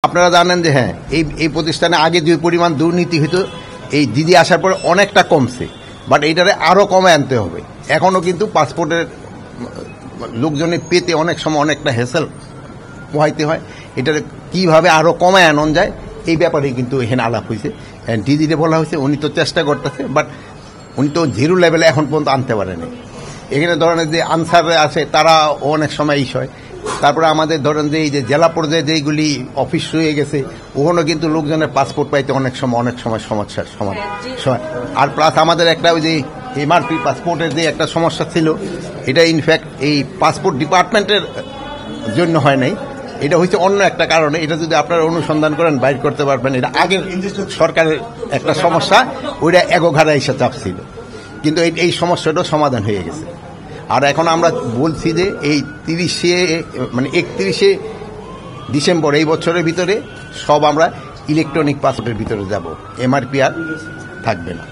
আপনারা জানেন যে হ্যাঁ এই প্রতিষ্ঠানে আগে যে পরিমাণ দুর্নীতি হতো এই দিদি আসার পরে অনেকটা কমছে, বাট এইটারে আরও কমে আনতে হবে। এখনও কিন্তু পাসপোর্টের লোকজনের পেতে অনেক সময় অনেকটা হেসেল পোহাইতে হয়। এটারে কীভাবে আরও কমে আনন যায় এই ব্যাপারে কিন্তু এখানে আলাপ হয়েছে। দিদিরে বলা হয়েছে, উনি তো চেষ্টা করতেছে, বাট উনি তো জিরো লেভেলে এখন পর্যন্ত আনতে পারেনি। এখানে ধরেন যে আনসারে আছে তারা অনেক সময় হয়। তারপরে আমাদের ধরেন যে এই যে জেলা পর্যায়ে যেইগুলি অফিস হয়ে গেছে ওখানে কিন্তু লোকজনের পাসপোর্ট পাইতে অনেক সময় সমস্যার সমাধান। আর প্লাস আমাদের একটা ওই যে এমআরপি পাসপোর্টের যে একটা সমস্যা ছিল, এটা ইনফ্যাক্ট এই পাসপোর্ট ডিপার্টমেন্টের জন্য হয় নাই, এটা হচ্ছে অন্য একটা কারণে। এটা যদি আপনারা অনুসন্ধান করেন বাইর করতে পারবেন। এটা আগের সরকারের একটা সমস্যা, ওইটা এগোঘাড়া এসে চাপছিল, কিন্তু এই সমস্যাটাও সমাধান হয়ে গেছে। আর এখন আমরা বলছি যে এই 31শে ডিসেম্বর এই বছরের ভিতরে সব আমরা ইলেকট্রনিক পাসপোর্টের ভিতরে যাব, এমআরপি আর থাকবে না।